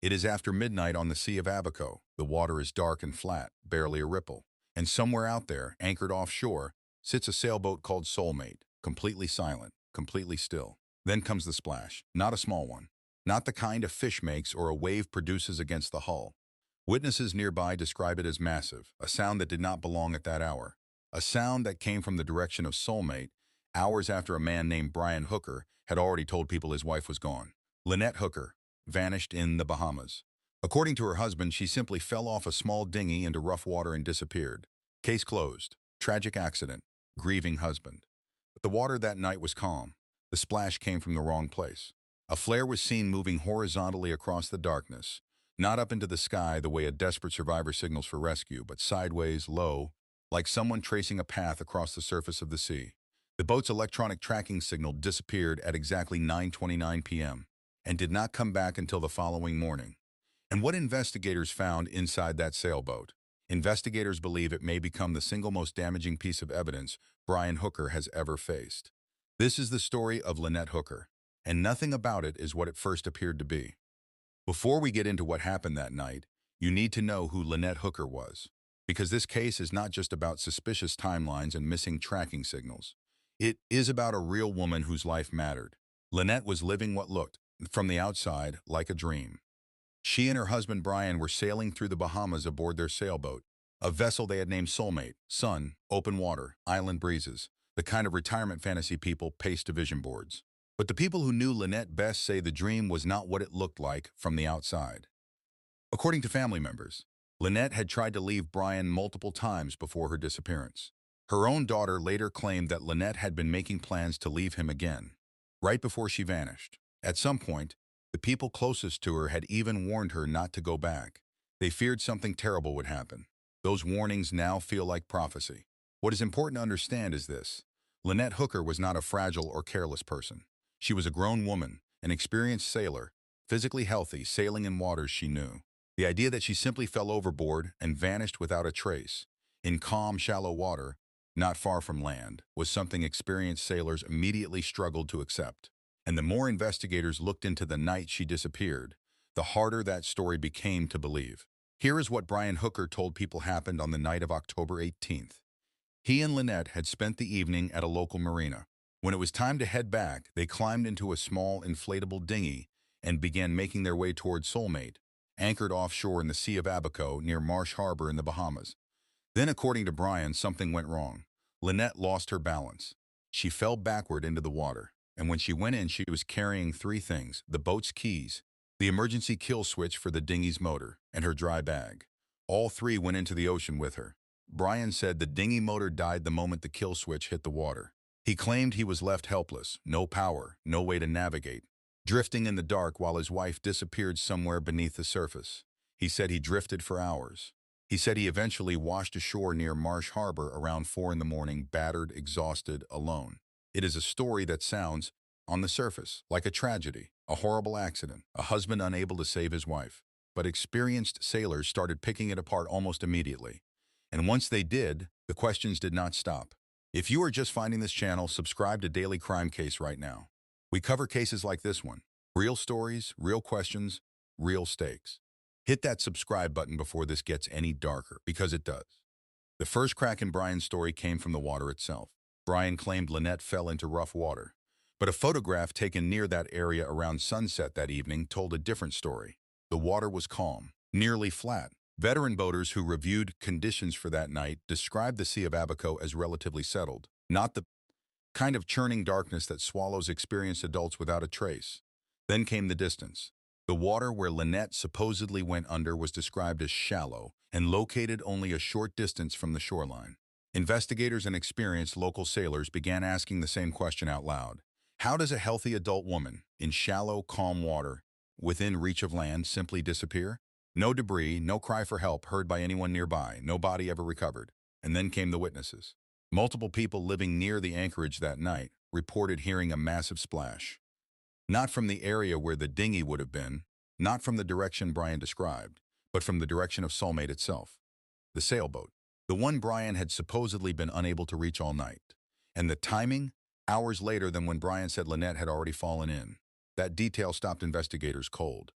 It is after midnight on the Sea of Abaco. The water is dark and flat, barely a ripple. And somewhere out there, anchored offshore, sits a sailboat called Soulmate, completely silent, completely still. Then comes the splash, not a small one. Not the kind a fish makes or a wave produces against the hull. Witnesses nearby describe it as massive, a sound that did not belong at that hour. A sound that came from the direction of Soulmate, hours after a man named Brian Hooker had already told people his wife was gone. Lynette Hooker vanished in the Bahamas. According to her husband, she simply fell off a small dinghy into rough water and disappeared. Case closed. Tragic accident. Grieving husband. But the water that night was calm. The splash came from the wrong place. A flare was seen moving horizontally across the darkness, not up into the sky the way a desperate survivor signals for rescue, but sideways, low, like someone tracing a path across the surface of the sea. The boat's electronic tracking signal disappeared at exactly 9:29 p.m. and did not come back until the following morning. And what investigators found inside that sailboat? Investigators believe it may become the single most damaging piece of evidence Brian Hooker has ever faced. This is the story of Lynette Hooker, and nothing about it is what it first appeared to be. Before we get into what happened that night, you need to know who Lynette Hooker was, because this case is not just about suspicious timelines and missing tracking signals. It is about a real woman whose life mattered. Lynette was living what looked, from the outside, like a dream. She and her husband Brian were sailing through the Bahamas aboard their sailboat, a vessel they had named Soulmate, sun, open water, island breezes, the kind of retirement fantasy people paste to vision boards. But the people who knew Lynette best say the dream was not what it looked like from the outside. According to family members, Lynette had tried to leave Brian multiple times before her disappearance. Her own daughter later claimed that Lynette had been making plans to leave him again, right before she vanished. At some point, the people closest to her had even warned her not to go back. They feared something terrible would happen. Those warnings now feel like prophecy. What is important to understand is this. Lynette Hooker was not a fragile or careless person. She was a grown woman, an experienced sailor, physically healthy, sailing in waters she knew. The idea that she simply fell overboard and vanished without a trace, in calm, shallow water, not far from land, was something experienced sailors immediately struggled to accept. And the more investigators looked into the night she disappeared, the harder that story became to believe. Here is what Brian Hooker told people happened on the night of October 18th. He and Lynette had spent the evening at a local marina. When it was time to head back, they climbed into a small inflatable dinghy and began making their way toward Soulmate, anchored offshore in the Sea of Abaco near Marsh Harbor in the Bahamas. Then, according to Brian, something went wrong. Lynette lost her balance. She fell backward into the water, and when she went in, she was carrying three things: the boat's keys, the emergency kill switch for the dinghy's motor, and her dry bag. All three went into the ocean with her. Brian said the dinghy motor died the moment the kill switch hit the water. He claimed he was left helpless, no power, no way to navigate, drifting in the dark while his wife disappeared somewhere beneath the surface. He said he drifted for hours. He said he eventually washed ashore near Marsh Harbor around 4 in the morning, battered, exhausted, alone. It is a story that sounds, on the surface, like a tragedy, a horrible accident, a husband unable to save his wife. But experienced sailors started picking it apart almost immediately. And once they did, the questions did not stop. If you are just finding this channel, subscribe to Daily Crime Case right now. We cover cases like this one. Real stories, real questions, real stakes. Hit that subscribe button before this gets any darker, because it does. The first crack in Brian's story came from the water itself. Brian claimed Lynette fell into rough water, but a photograph taken near that area around sunset that evening told a different story. The water was calm, nearly flat. Veteran boaters who reviewed conditions for that night described the Sea of Abaco as relatively settled, not the kind of churning darkness that swallows experienced adults without a trace. Then came the distance. The water where Lynette supposedly went under was described as shallow and located only a short distance from the shoreline. Investigators and experienced local sailors began asking the same question out loud. How does a healthy adult woman, in shallow, calm water, within reach of land, simply disappear? No debris, no cry for help heard by anyone nearby, no body ever recovered. And then came the witnesses. Multiple people living near the anchorage that night reported hearing a massive splash. Not from the area where the dinghy would have been, not from the direction Brian described, but from the direction of Soulmate itself. The sailboat, the one Brian had supposedly been unable to reach all night. And the timing? Hours later than when Brian said Lynette had already fallen in. That detail stopped investigators cold.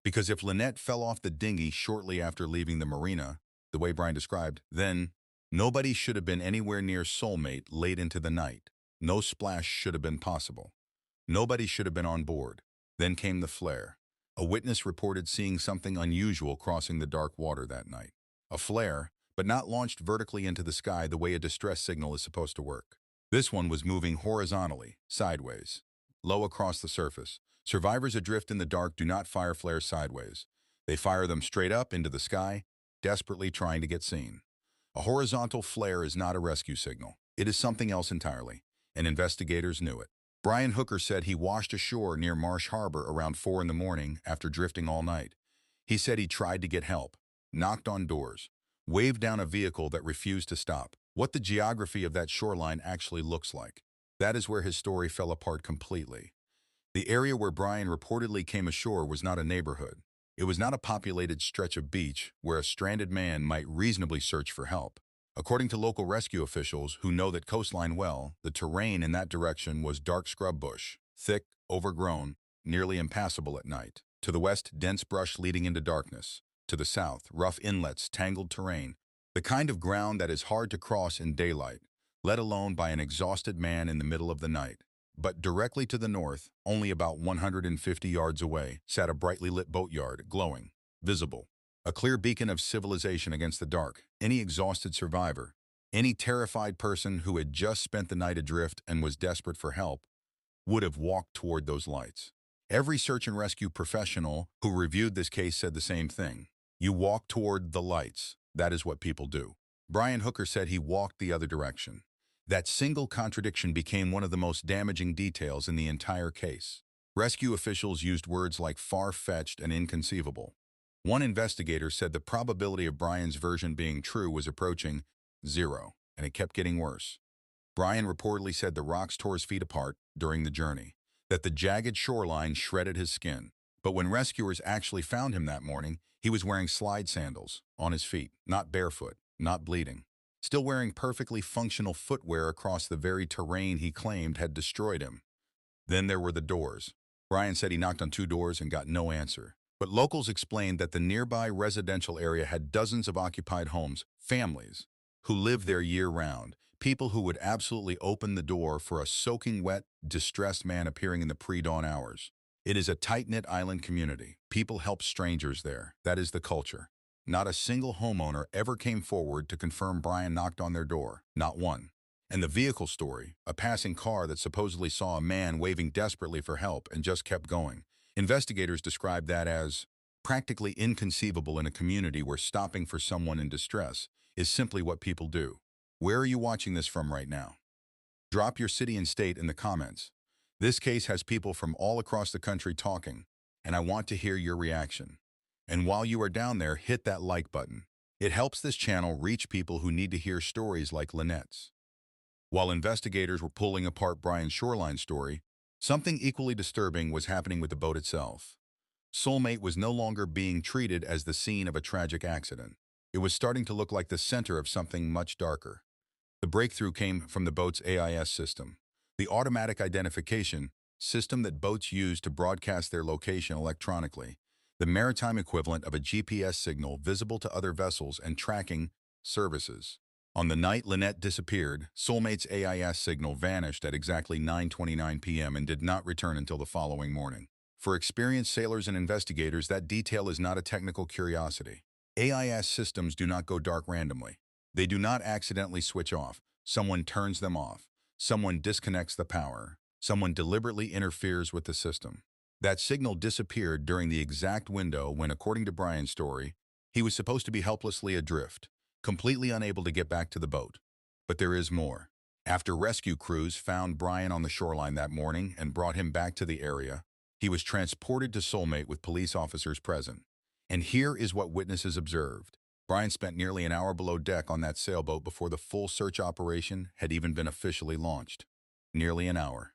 Because if Lynette fell off the dinghy shortly after leaving the marina, the way Brian described, then nobody should have been anywhere near Soulmate late into the night. No splash should have been possible. Nobody should have been on board. Then came the flare. A witness reported seeing something unusual crossing the dark water that night. A flare, but not launched vertically into the sky the way a distress signal is supposed to work. This one was moving horizontally, sideways, low across the surface. Survivors adrift in the dark do not fire flares sideways. They fire them straight up into the sky, desperately trying to get seen. A horizontal flare is not a rescue signal. It is something else entirely, and investigators knew it. Brian Hooker said he washed ashore near Marsh Harbor around 4 in the morning after drifting all night. He said he tried to get help, knocked on doors, waved down a vehicle that refused to stop. What the geography of that shoreline actually looks like. That is where his story fell apart completely. The area where Brian reportedly came ashore was not a neighborhood. It was not a populated stretch of beach where a stranded man might reasonably search for help. According to local rescue officials who know that coastline well, the terrain in that direction was dark scrub bush, thick, overgrown, nearly impassable at night. To the west, dense brush leading into darkness. To the south, rough inlets, tangled terrain, the kind of ground that is hard to cross in daylight, let alone by an exhausted man in the middle of the night. But directly to the north, only about 150 yards away, sat a brightly lit boatyard, glowing, visible. A clear beacon of civilization against the dark. Any exhausted survivor, any terrified person who had just spent the night adrift and was desperate for help, would have walked toward those lights. Every search and rescue professional who reviewed this case said the same thing. You walk toward the lights. That is what people do. Brian Hooker said he walked the other direction. That single contradiction became one of the most damaging details in the entire case. Rescue officials used words like far-fetched and inconceivable. One investigator said the probability of Brian's version being true was approaching 0, and it kept getting worse. Brian reportedly said the rocks tore his feet apart during the journey, that the jagged shoreline shredded his skin. But when rescuers actually found him that morning, he was wearing slide sandals on his feet, not barefoot, not bleeding. Still wearing perfectly functional footwear across the very terrain he claimed had destroyed him. Then there were the doors. Brian said he knocked on 2 doors and got no answer. But locals explained that the nearby residential area had dozens of occupied homes, families, who lived there year-round, people who would absolutely open the door for a soaking wet, distressed man appearing in the pre-dawn hours. It is a tight-knit island community. People help strangers there. That is the culture. Not a single homeowner ever came forward to confirm Brian knocked on their door. Not one. And the vehicle story, a passing car that supposedly saw a man waving desperately for help and just kept going. Investigators described that as practically inconceivable in a community where stopping for someone in distress is simply what people do. Where are you watching this from right now? Drop your city and state in the comments. This case has people from all across the country talking, and I want to hear your reaction. And while you are down there, hit that like button. It helps this channel reach people who need to hear stories like Lynette's. While investigators were pulling apart Brian's shoreline story, something equally disturbing was happening with the boat itself. Soulmate was no longer being treated as the scene of a tragic accident. It was starting to look like the center of something much darker. The breakthrough came from the boat's AIS system, the automatic identification system that boats use to broadcast their location electronically, the maritime equivalent of a GPS signal visible to other vessels and tracking services. On the night Lynette disappeared, Soulmate's AIS signal vanished at exactly 9:29 p.m. and did not return until the following morning. For experienced sailors and investigators, that detail is not a technical curiosity. AIS systems do not go dark randomly. They do not accidentally switch off. Someone turns them off. Someone disconnects the power. Someone deliberately interferes with the system. That signal disappeared during the exact window when, according to Brian's story, he was supposed to be helplessly adrift, completely unable to get back to the boat. But there is more. After rescue crews found Brian on the shoreline that morning and brought him back to the area, he was transported to Soulmate with police officers present. And here is what witnesses observed. Brian spent nearly an hour below deck on that sailboat before the full search operation had even been officially launched. Nearly an hour.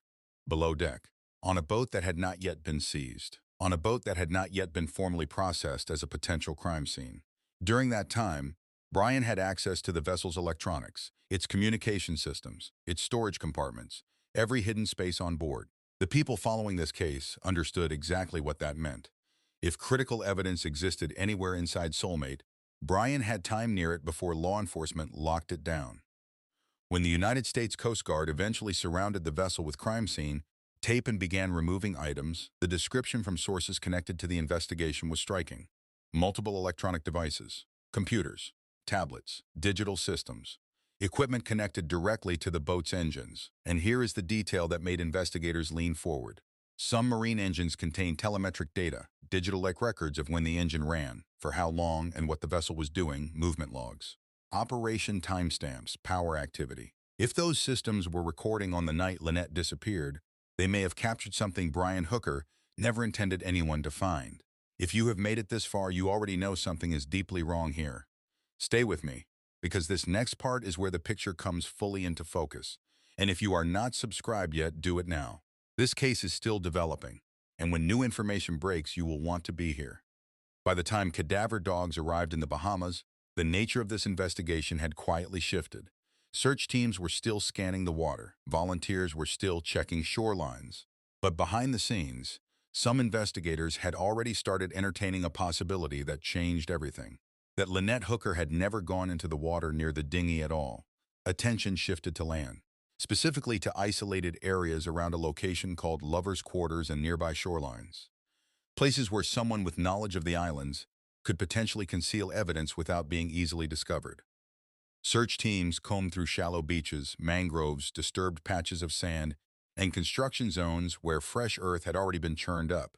Below deck. On a boat that had not yet been seized. On a boat that had not yet been formally processed as a potential crime scene. During that time, Brian had access to the vessel's electronics, its communication systems, its storage compartments, every hidden space on board. The people following this case understood exactly what that meant. If critical evidence existed anywhere inside Soulmate, Brian had time near it before law enforcement locked it down. When the United States Coast Guard eventually surrounded the vessel with crime scene tape and began removing items, the description from sources connected to the investigation was striking. Multiple electronic devices, computers, tablets, digital systems, equipment connected directly to the boat's engines. And here is the detail that made investigators lean forward. Some marine engines contain telemetric data, digital-like records of when the engine ran, for how long and what the vessel was doing, movement logs. Operation timestamps, power activity. If those systems were recording on the night Lynette disappeared, they may have captured something Brian Hooker never intended anyone to find. If you have made it this far, you already know something is deeply wrong here. Stay with me, because this next part is where the picture comes fully into focus. And if you are not subscribed yet, do it now. This case is still developing, and when new information breaks, you will want to be here. By the time cadaver dogs arrived in the Bahamas, the nature of this investigation had quietly shifted. Search teams were still scanning the water. Volunteers were still checking shorelines. But behind the scenes, some investigators had already started entertaining a possibility that changed everything. That Lynette Hooker had never gone into the water near the dinghy at all. Attention shifted to land, specifically to isolated areas around a location called Lovers' Quarters and nearby shorelines. Places where someone with knowledge of the islands could potentially conceal evidence without being easily discovered. Search teams combed through shallow beaches, mangroves, disturbed patches of sand, and construction zones where fresh earth had already been churned up.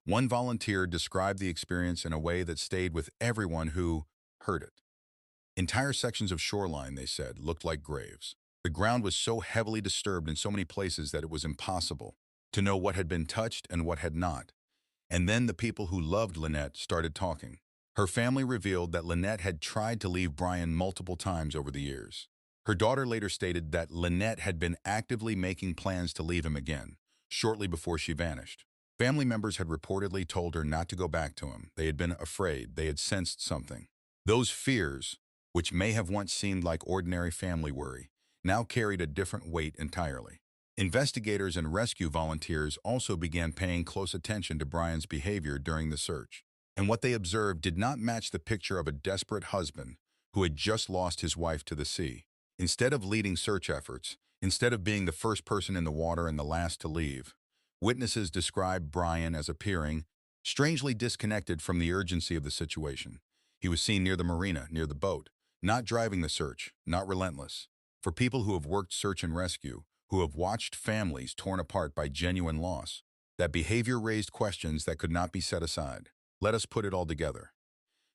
One volunteer described the experience in a way that stayed with everyone who heard it. Entire sections of shoreline, they said, looked like graves. The ground was so heavily disturbed in so many places that it was impossible to know what had been touched and what had not. And then the people who loved Lynette started talking. Her family revealed that Lynette had tried to leave Brian multiple times over the years. Her daughter later stated that Lynette had been actively making plans to leave him again, shortly before she vanished. Family members had reportedly told her not to go back to him. They had been afraid. They had sensed something. Those fears, which may have once seemed like ordinary family worry, now carried a different weight entirely. Investigators and rescue volunteers also began paying close attention to Brian's behavior during the search. And what they observed did not match the picture of a desperate husband who had just lost his wife to the sea. Instead of leading search efforts, instead of being the first person in the water and the last to leave, witnesses described Brian as appearing strangely disconnected from the urgency of the situation. He was seen near the marina, near the boat, not driving the search, not relentless. For people who have worked search and rescue, who have watched families torn apart by genuine loss, that behavior raised questions that could not be set aside. Let us put it all together.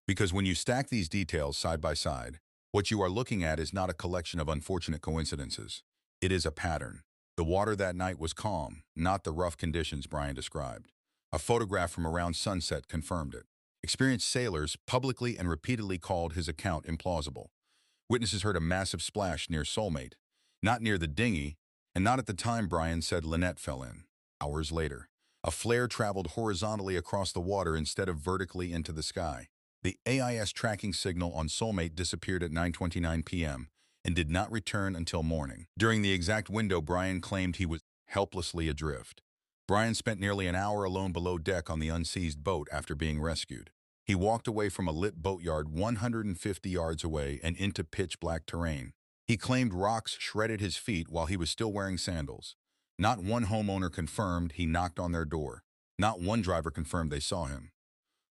Because when you stack these details side by side, what you are looking at is not a collection of unfortunate coincidences. It is a pattern. The water that night was calm, not the rough conditions Brian described. A photograph from around sunset confirmed it. Experienced sailors publicly and repeatedly called his account implausible. Witnesses heard a massive splash near Soulmate, not near the dinghy, and not at the time Brian said Lynette fell in. Hours later, a flare traveled horizontally across the water instead of vertically into the sky. The AIS tracking signal on Soulmate disappeared at 9:29 p.m. and did not return until morning. During the exact window Brian claimed he was helplessly adrift. Brian spent nearly an hour alone below deck on the unseized boat after being rescued. He walked away from a lit boatyard 150 yards away and into pitch-black terrain. He claimed rocks shredded his feet while he was still wearing sandals. Not one homeowner confirmed he knocked on their door. Not one driver confirmed they saw him.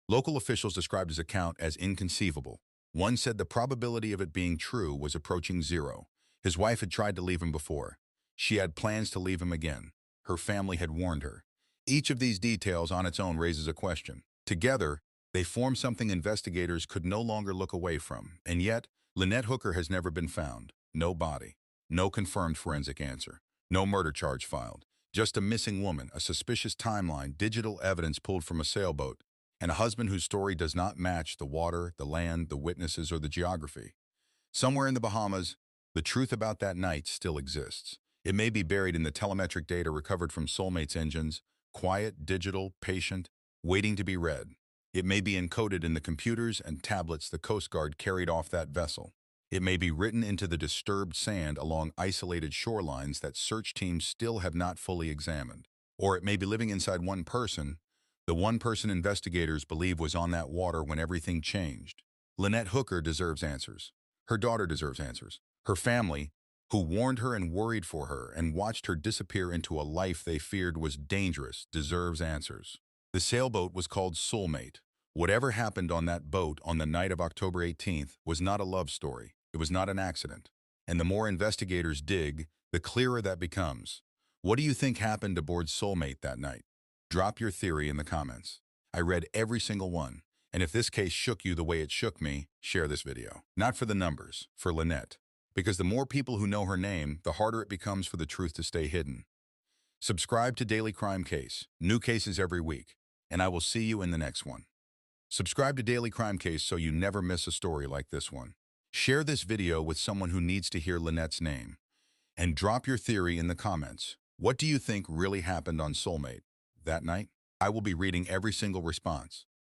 Local officials described his account as inconceivable. One said the probability of it being true was approaching zero. His wife had tried to leave him before. She had plans to leave him again. Her family had warned her. Each of these details on its own raises a question. Together, they form something investigators could no longer look away from. And yet, Lynette Hooker has never been found. No body. No confirmed forensic answer. No murder charge filed. Just a missing woman, a suspicious timeline, digital evidence pulled from a sailboat, and a husband whose story does not match the water, the land, the witnesses, or the geography. Somewhere in the Bahamas, the truth about that night still exists. It may be buried in the telemetric data recovered from Soulmate's engines, quiet, digital, patient, waiting to be read. It may be encoded in the computers and tablets the Coast Guard carried off that vessel. It may be written into the disturbed sand along isolated shorelines that search teams still have not fully examined. Or it may be living inside one person, The one person investigators believe was on that water when everything changed. Lynette Hooker deserves answers. Her daughter deserves answers. Her family, who warned her and worried for her and watched her disappear into a life they feared was dangerous, deserves answers. The sailboat was called Soulmate. Whatever happened on that boat on the night of October 18th was not a love story. It was not an accident. And the more investigators dig, the clearer that becomes. What do you think happened aboard Soulmate that night? Drop your theory in the comments. I read every single one. And if this case shook you the way it shook me, share this video. Not for the numbers, for Lynette. Because the more people who know her name, the harder it becomes for the truth to stay hidden. Subscribe to Daily Crime Case. New cases every week. And I will see you in the next one. Subscribe to Daily Crime Case so you never miss a story like this one. Share this video with someone who needs to hear Lynette's name. And drop your theory in the comments. What do you think really happened on Soulmate that night? I will be reading every single response.